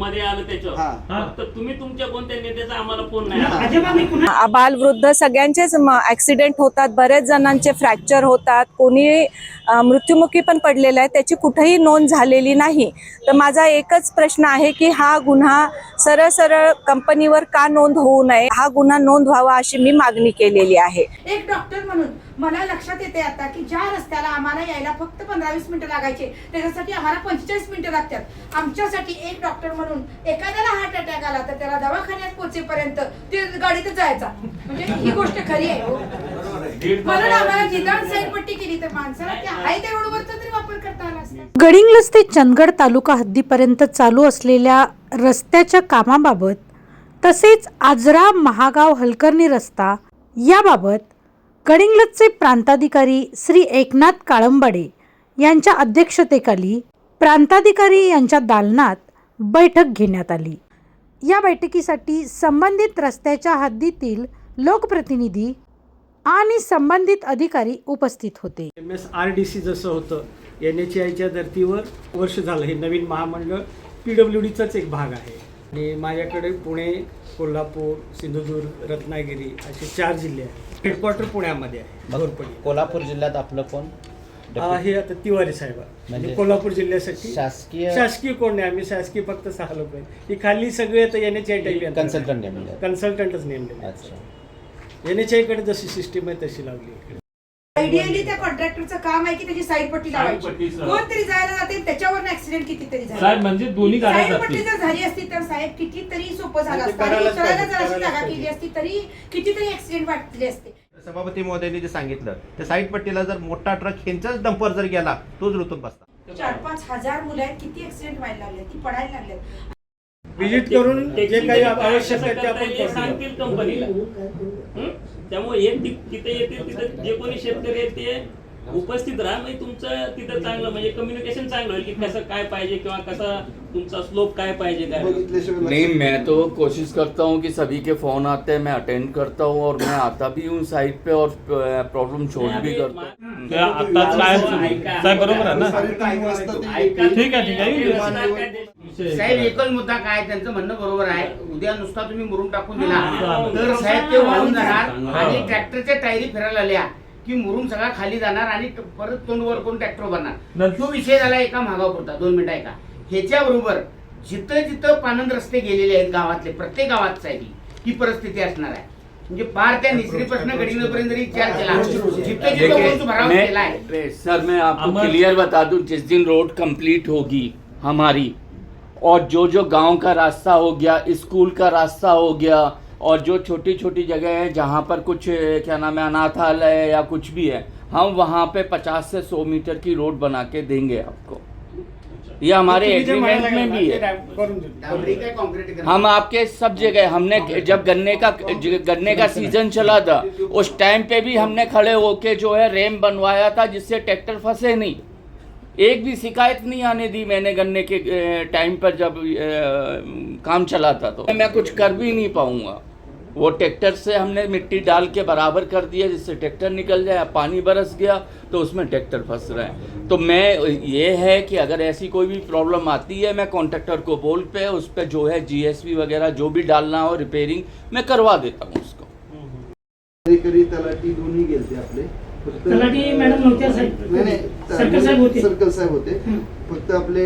मध्ये आलं त्याच्यावर फक्त तुम्ही तुमच्या कोणत्या नेत्याचा आम्हाला फोन नाही. बाल वृद्ध सगळ्यांचेच ऍक्सिडेंट होतात, बरेच जणांचे फ्रॅक्चर होतात, कोणी मृत्युमुखी पण पडलेला आहे, त्याची कुठेही नोंद झालेली नाही. तर माझा एकच प्रश्न आहे की हा गुन्हा सरळ सरळ कंपनीवर का नोंद होऊ नये, हा गुन्हा नोंद व्हावा अशी मी मागणी केलेली आहे. एक डॉक्टर म्हणून मला लक्षात येते आता की ज्या रस्त्याला आम्हाला यायला फक्त 15-20 मिनिटं लागायचे त्याच्यासाठी आम्हाला 45 मिनिटं लागतात. आमच्यासाठी एक डॉक्टर म्हणून एखाद्याला हार्ट अटॅक आला तर त्याला दवाखान्यात पोहोचेपर्यंत ते गाडीतच जायचा, म्हणजे ही गोष्ट खरी आहे. म्हणून आम्हाला जिथं साईड पट्टी केली तर माणसाला ते आहे त्या रोडवरचा तरी वापर करता आला असता. गडिंग्लज ते चंदगड तालुका हद्दीपर्यंत चालू असलेल्या रस्त्याच्या कामाबाबत तसेच आजरा महागाव हलकर्णी रस्ता याबाबत गडिंग्लजचे प्रांताधिकारी श्री एकनाथ काळंबडे यांच्या अध्यक्षतेखाली प्रांताधिकारी यांच्या दालनात बैठक घेण्यात आली. या बैठकीसाठी संबंधित रस्त्याच्या हद्दीतील लोकप्रतिनिधी आणि संबंधित अधिकारी उपस्थित होते. MSRDC जसं होतं NHAIच्या धर्तीवर वर्ष झालं, हे नवीन महामंडळ PWDचाच एक भाग आहे. आणि माझ्याकडे पुणे, कोल्हापूर, सिंधुदुर्ग, रत्नागिरी असे 4 जिल्हे आहेत. हेडक्वार्टर पुण्यामध्ये आहे. कोल्हापूर जिल्ह्यात आपलं कोण हे आता तिवारी साहेब म्हणजे कोल्हापूर जिल्ह्यासाठी शासकीय कोण नाही, आम्ही शासकीय फक्त 6 लोक आहेत. ही खाली सगळे आता NHAI टाईप कन्सल्टंटच नेमले. NHAI कडे जशी सिस्टीम आहे तशी लावली इकडे. आयडियली त्या कॉन्ट्रॅक्टरचं काम आहे की त्याची साईड पट्टी लावायची. कोणतरी जायला जाते त्याच्यावर ऍक्सिडेंट कितीतरी झाला. म्हणजे दोन्ही साईड पट्टी जर झाली असती तर साहेब कितीतरी सोपं झालं असतं आणि उतरायला जर अशी जागा केली असती तरी कितीतरी ऍक्सिडेंट वाटले असते. सभापती महोदयांनी जे सांगितलं त्या साईड पट्टीला जर मोठा ट्रक ह्यांचाच डंपर जर गेला तोच रुतून बसता. 4-5 हजार मुलं आहेत, किती ऍक्सिडेंट व्हायला लागले, ती पडायला लागले. व्हिजिट करून जे काही आवश्यक आहे ते आपण सांगतील कंपनीला. त्यामुळे एक तिथे येते, तिथे जे कोणी शेतकरी आहेत ते उपस्थित राहा, म्हणजे तुमचं तिथं चांगलं म्हणजे कम्युनिकेशन चांगलं होईल की कसं काय पाहिजे किंवा कसा तुमचा स्लोप काय पाहिजे काय. नहीं, मैं तो कोशिश करता हूँ कि सभी के फोन आते हैं, मैं अटेंड करता हूँ और मैं आता भी हूँ साइट पे और प्रॉब्लम सोल्व भी करता हूँ. बरोबर आहे ना. ठीक आहे. साहेब एकच मुद्दा काय त्यांचं म्हणणं बरोबर आहे. उद्या नुसता तुम्ही मुरुम टाकून दिला तर साहेब ते वाळून जाणार आणि ट्रॅक्टरच्या टायरी फिरायला आल्या की मुरुम सगळा खाली जाणार आणि परत तोंड वर करून ट्रॅक्टर बनणार. तो विषय झाला एका महागावपुरता. 2 मिनिटं ऐका. ह्याच्या बरोबर जिथं जिथं पानंद रस्ते गेलेले आहेत गावातले, प्रत्येक गावात साहेब ही परिस्थिती असणार आहे. म्हणजे पार त्या निसरीपासून गडिंग्लजपर्यंत जरी विचार केला जिथं जिथं भराव केला आहे. सर मैं आपको क्लियर बता दूं, जिस दिन रोड कंप्लीट होगी हमारी और जो जो गांव का रास्ता हो गया, स्कूल का रास्ता हो गया और जो छोटी छोटी जगह है जहाँ पर कुछ क्या नाम है अनाथालय या कुछ भी है, हम वहाँ पे 50 से 100 मीटर की रोड बना के देंगे आपको. ये हमारे एग्रीमेंट में भी है. हम आपके सब जगह, हमने जब गन्ने का सीजन चला था उस टाइम पे भी हमने खड़े होके जो है रेम बनवाया था जिससे ट्रैक्टर फंसे नहीं. एक भी शिकायत नहीं आने दी मैंने गन्ने के टाइम पर जब काम चला था. तो मैं कुछ कर भी नहीं पाऊंगा. वो ट्रैक्टर से हमने मिट्टी डाल के बराबर कर दिया जिससे ट्रैक्टर निकल जाए. पानी बरस गया तो उसमें ट्रैक्टर फंस रहे हैं. तो मैं ये है कि अगर ऐसी कोई भी प्रॉब्लम आती है मैं कॉन्ट्रैक्टर को बोल पे उस पर जो है GSP वगैरह जो भी डालना हो रिपेयरिंग मैं करवा देता हूँ उसको. तलाठी दोन्ही गेलते आपले, मॅडम नव्हत्या सर्कल साहेब होते. फक्त आपले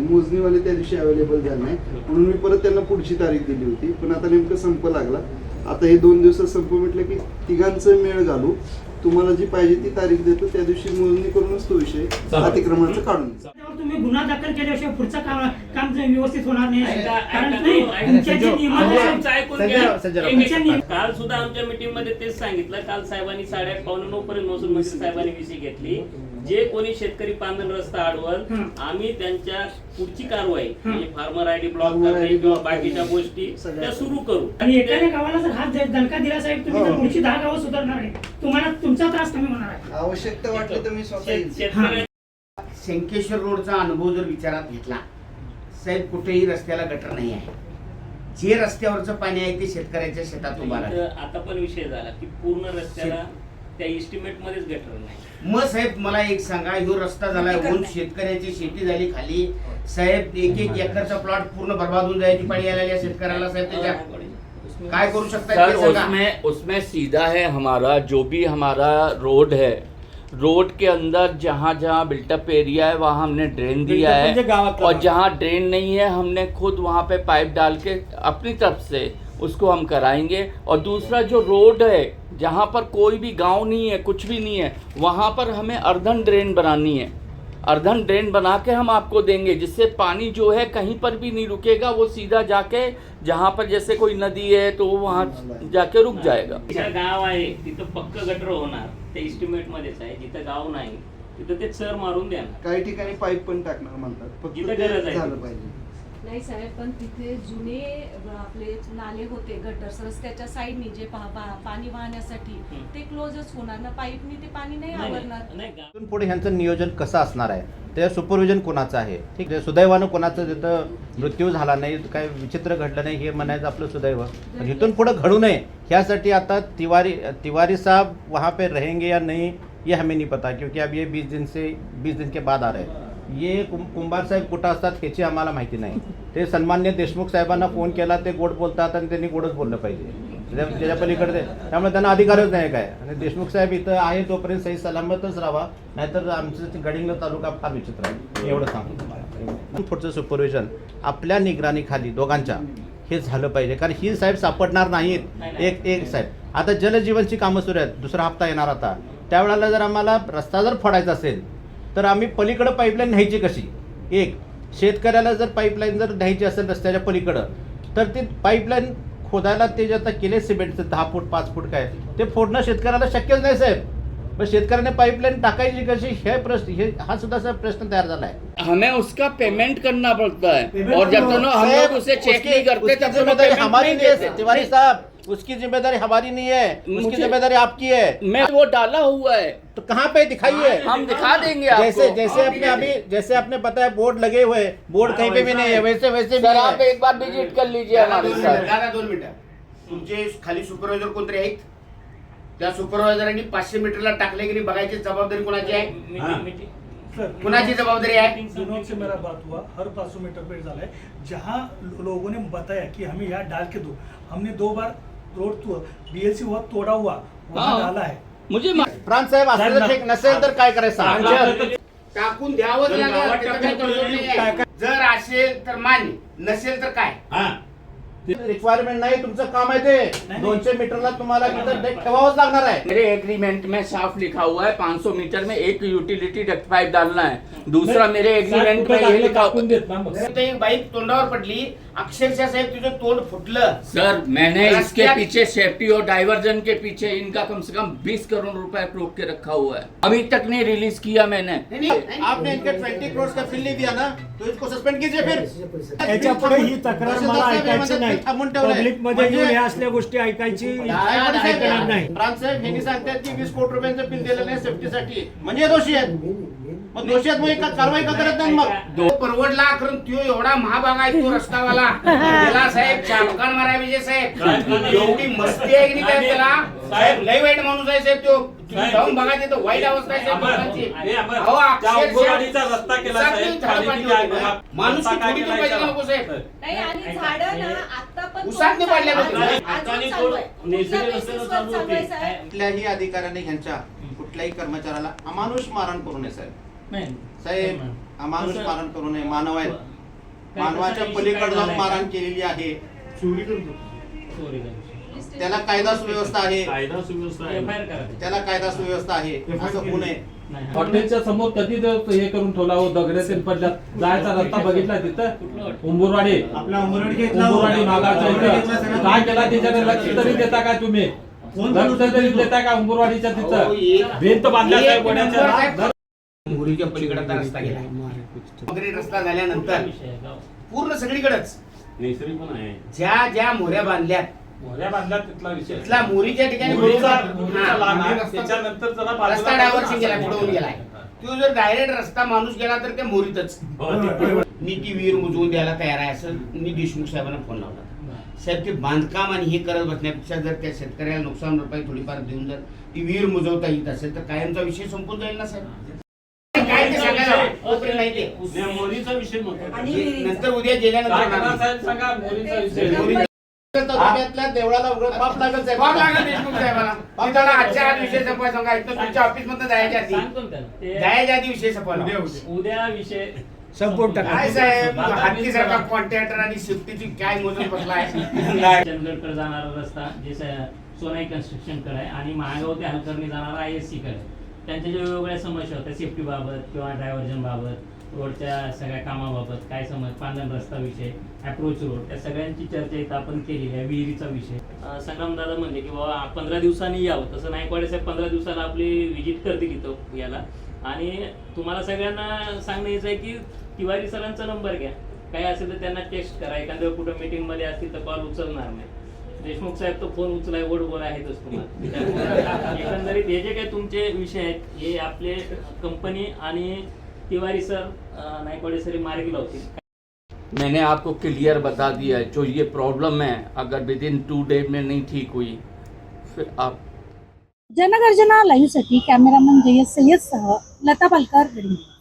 मोजणीवाले त्या दिवशी अवेलेबल झाले नाही म्हणून मी परत त्यांना पुढची तारीख दिली होती. पण आता नेमकं संप लागला. आता हे 2 दिवसात संप म्हटलं की तिघांचं मेळ घालू, तुम्हाला जी पाहिजे ती तारीख देतो, त्या दिवशी मोजणी करूनच तो विषय अतिक्रमणाचा काढून. तुम्ही गुन्हा दाखल केल्याशिवाय पुढचं काम व्यवस्थित होणार नाही. काल सुद्धा आमच्या मीटिंग मध्ये तेच सांगितलं. काल साहेबांनी 8:30-9 पर्यंत महसूल मंत्री साहेबांनी विषय घेतली. जे कोणी शेतकरी पांदन रस्ता अडवल आम्ही त्यांच्या पुढची कारवाई म्हणजे फार्मर ID ब्लॉक करणे किंवा बाकीच्या गोष्टी त्या सुरू करू. आणि एखाद्या गावाला जर हात दणका दिला साहेब तुम्ही तर पुढची 10 गावं सुधारणार आहे. तुम्हाला तुमचा त्रास कमी होणार आहे. आवश्यकता वाटली तर मी स्वतः. शंकेश्वर रोडचा अनुभव जर विचारात घेतला साहेब, कुठेही रस्त्याला गटर नाही आहे. जे रस्त्यावरचं पाणी आहे ते शेतकऱ्याच्या शेतात उभा राहतं. आता पण विषय झाला की पूर्ण रस्त्याला त्या इस्टिमेट मध्येच गटर नाही. मग साहेब मला एक सांगा, ह्यो रस्ता झाला होऊन शेतकऱ्याची शेती झाली खाली साहेब, एक एकरचा प्लॉट पूर्ण बर्बाद होऊन जायची पाळी आलेल्या शेतकऱ्याला साहेब, त्याच्या काय करू शकता सर ते सांगा. उसमें सीधा है हमारा जो भी हमारा रोड है, रोड के अंदर जहाँ जहाँ बिल्टअप एरिया है वहाँ हमने ड्रेन दिया म्हणजे है, गावातला और भाग. जहाँ ड्रेन नहीं है हमने खुद वहाँ पे पाइप डाल के अपनी तरफ से उसको हम कराएंगे. और दूसरा जो रोड है जहाँ पर कोई भी गांव नहीं है, कुछ भी नहीं है, वहाँ पर हमें अर्धन ड्रेन बनानी है. अर्धन ड्रेन बना के हम आपको देंगे, जिससे पानी जो है कहीं पर भी नहीं रुकेगा, वो सीधा जाके जहाँ पर जैसे कोई नदी है तो वहाँ जाके रुक जाएगा. जिथं गाव आहे तिथं पक्क गटर होणार, ते इस्टिमेट मध्येच आहे. जिथं गाव नाही तिथं ते सर मारून देणार. काही ठिकाणी पाईप पण टाकणार म्हणतात, फक्त जिथं ते गरज आहे. झालं पाहिजे. नाही साहेब, पण तिथे जुने आपले नाले होते, गटर्स रस्त्याच्या साईडनी जे पाणी वाहण्यासाठी ते क्लोजच होणार ना, पाईपनी ते पाणी नाही आवरणार. नाही इथून पुढे ह्यांचं नियोजन कसं असणार आहे, ते सुपरविजन कोणाचं आहे, ठीक आहे. सुदैवानं कोणाचं तिथं मृत्यू झाला नाही, काय विचित्र घडलं नाही, हे म्हणायचं आपलं सुदैव. पण इथून पुढे घडू नये ह्यासाठी आता तिवारी साहब वहाँ पे रहेंगे या नहीं ये हमें नहीं पता, क्योंकि अब ये 20 दिन के बाद आ रहे हैं. ये कुंभार साहेब कुठं असतात ह्याची आम्हाला माहिती नाही. ते सन्मान्य देशमुख साहेबांना फोन केला, ते गोड बोलतात आणि त्यांनी गोडच बोललं पाहिजे, त्याच्या पलीकडे त्यामुळे त्यांना अधिकारच नाही काय. आणि देशमुख साहेब इथं आहे तोपर्यंत सही सलामतच राहा, नाहीतर आमचं गडिंग्लज तालुका फार विचित्र आहे, एवढं सांगतो तुम्हाला. पुढचं सुपरविजन आपल्या निगराणीखाली दोघांच्या हे झालं पाहिजे, कारण ही साहेब सापडणार नाहीत. एक साहेब आता जलजीवनची कामं सुरू आहेत, दुसरा हप्ता येणार आता, त्यावेळेला जर आम्हाला रस्ता जर फोडायचा असेल तर आम्ही पलीकडं पाईपलाईन न्यायची कशी. एक शेतकऱ्याला जर पाईपलाईन जर न्यायची असेल रस्त्याच्या पलीकडं, तर ती पाईपलाईन खोदायला ते जे आता केले सिमेंटचं 10 फूट 5 फूट काय ते फोडणं शेतकऱ्याला शक्यच नाही साहेब. पण शेतकऱ्याने पाईपलाईन टाकायची कशी हे प्रश्न, हा सुद्धा साहेब प्रश्न तयार झाला आहे. हमें उसका पेमेंट करना पड़ता है, और जब तक हम लोग उसे चेक नहीं करते तब तक जिम्मेदारी हमारी नहीं नहीं है देते. तिवारी साहब, उसकी जिम्मेदारी हमारी नहीं है, उसकी जिम्मेदारी आपकी है. मैं वो डाला हुआ है, तो कहाँ पे दिखाइए, हम दिखा देंगे आपको. जैसे आपने बताया बोर्ड लगे हुए, बोर्ड कहीं पे भी नहीं है, वैसे भी सर है. आप एक बार विजिट कर लीजिए हमारे साथ. दादा 2 मिनिटं, तुमचे खाली सुपरवायझर कोणतरी आहेत, त्या सुपरवायझरांनी 500 मीटरला टाकले की नाही बघायची जबाबदारी कोणाची आहे, कुणाची जबाबदारी आहे. दिनों से मेरा बात हुआ, हर 500 मीटर पे डाला है, जहाँ लोगों ने बताया कि हमें यहाँ डाल के दो, हमने 2 बार रोड BLC हुआ तोड़ा हुआ वहाँ हाँ. डाला है. मुझे प्रांत साहेब असं जर ठीक नसेल तर काय करायचं. टाकून द्यावंच लागेल, त्याचं काही तडजोड नाही आहे. जर असेल तर मान्य, नसेल तर काय. रिक्वायरमेंट नाही, तुमचं काम आहे ते 200 मीटरला तुम्हाला तिथं डेक ठेवावंच लागणार आहे. मेरे एग्रीमेंट में साफ लिखा हुआ है 500 मीटर में एक यूटिलिटी डक्ट पाइप डालना है. दूसरा मेरे एग्रीमेंट में ये लिखा हुआ तिथे एक बाईक तोंडावर पडली, अक्षरशः साहेब तुझं तोंड फुटलं. सर मैंने इसके रस्त्यात- पीछे सेफ्टी और डाइवर्जन के पीछे इनका कम से कम 20 करोड़ रुपए रोक के रखा हुआ है, अभी तक नहीं रिलीज किया मैंने. नाही, नाही, आपने इनके 20 करोड़ का बिल नहीं दिया ना, तो इसको सस्पेंड कीजिए फिर. याच्या पुढे ही तक्रार मला ऐकायची नाही, पब्लिक मध्ये येऊन ह्या असल्या गोष्टी ऐकायची ऐकणार नाही. प्रांत साहेब यांनी सांगतात की 20 कोटी रुपयांचं बिल दिलं नाही सेफ्टीसाठी, म्हणजे दोषी आहेत. मग दोषी आहेत, मग एका कारवाई का करत नाही. मग तो परवडला, कारण तो एवढा महाभाग आहे तो रस्तावाला. त्याला साहेब चापकान मारा विजय साहेब, एवढी मस्ती आहे की नाही काय त्याला. साहेब लय वाईट माणूस आहे साहेब तो. तुम्ही जाऊन बघा तिथं वाईट अवस्था आहे साहेब लोकांची. अहो, अक्षरशः रस्ता केला साहेब, साहेब, झाडं पाडली होती. माणूस रस्ता काय थोडी केलाय पाहिजे त्याला? नको साहेब. नाही, आणि झाडं ना आता पण उसात नाही पाडल्या आज- होत्या. अजून चालू आहे. कुठल्या basis वर चालू आहे, साहेब? कुठल्याही अधिकाऱ्याने ह्यांच्या कुठल्याही कर्मचाऱ्याला अमानुष मारण करू नये साहेब. साहेब अमानुष मारण करू नये, मानव आहेत, मानवाच्या पलीकडे जाऊन मारहाण केलेली आहे. त्याला कायदा सुव्यवस्था आहे, त्याला कायदा सुव्यवस्था आहे, असं होऊ नये. हॉटेलच्या समोर कधी हे करून ठेवला हो, दगडातील पडल्यात जायचा रस्ता बघितला तिथं उंबुरवाडी मागाच्या इथं काय केला त्याच्याकडे लक्ष तरी देता का तुम्ही, लक्ष तरी देता का उंबुरवाडीच्या तिथं भिंत बांधल्या साहेब वड्याच्या मुरीच्या पलीकडे आता रस्ता गेला. वगैरे रस्ता झाल्यानंतर पूर्ण सगळीकडेच ज्या ज्या मोऱ्या बांधल्यात तिथला विषय तिथला मोरीच्या ठिकाणी त्याच्यानंतर रस्ता डायव्हर्शन गेला, पुढे गेलाय. तो जर डायरेक्ट रस्ता माणूस गेला तर त्या मोरीतच. मी ती विहीर मुजवून द्यायला तयार आहे असं मी देशमुख साहेबांना फोन लावला. साहेब ते बांधकाम आणि हे करत बसण्यापेक्षा जर त्या शेतकऱ्याला नुकसान भरपाई थोडीफार देऊन जर ती विहीर मुजवता येत असेल तर कायमचा विषय संपून जाईल ना साहेब. काय ते सांगायला तोपर्यंत नाही ते मोरीचा विषय महत्त्वाचा. आणि नंतर उद्या गेल्यानंतर काय होणार करणार नाही. साहेब सांगा मोरीचा विषय. मोरी- तालुक्यातल्या देवळाला उघड पाप लागत साहेब. बाप लागला देशमुख साहेबाला. मी त्याला आजच्या आज विषय संपवायला सांगा. इथनं तुमच्या ऑफिस मधनं जायच्या आधी सांगतो ना त्याला. ते जायच्या आधी विषय संपवायला. उद्या विषय संपवून टाका. काय साहेब हत्तीसारखा कॉन्ट्रॅक्टर आणि शिफ्टीची काय मोजून बसलाय. चंदगडकडे जाणारा रस्ता जे सोनाई कन्स्ट्रक्शन कडे आहे आणि महागाव ते हलकर्णी जाणारा ISC कडे आहे. त्यांच्या ज्या वेगवेगळ्या समस्या होत्या सेफ्टी बाबत किंवा डायव्हर्जन बाबत, रोडच्या सगळ्या कामाबाबत काय समज, पांढरा रस्ता विषय, अप्रोच रोड, त्या सगळ्यांची चर्चा इथं आपण केलेली आहे. विहिरीचा विषय संग्राम दादा म्हणले की बाबा 15 दिवसांनी यावं, तसं नायकवाडे साहेब 15 दिवसाला आपली व्हिजिट करतील इथं याला. आणि तुम्हाला सगळ्यांना सांगण्याचं आहे की तिवारी सरांचा नंबर घ्या, काही असेल तर त्यांना टेक्स्ट करा. एखाद्या कुठं मीटिंगमध्ये असतील तर कॉल उचलणार नाही. देशमुख साहेब तो फोन उचलाय गोड बोल आहेतच तुम्हाला. त्यामुळे एकंदरीत हे जे काही तुमचे विषय आहेत हे आपले कंपनी आणि तिवारी सर नायकवाडे सर मार्गी लावतील. मैंने आपको क्लियर बता दिया है जो ये प्रॉब्लम है, अगर विद इन 2 डेज में नहीं ठीक हुई फिर आप. जनगर्जना लाईव्हसाठी कॅमेरामन जयस सय्यदसह लता पालकर, गडिंग्लज.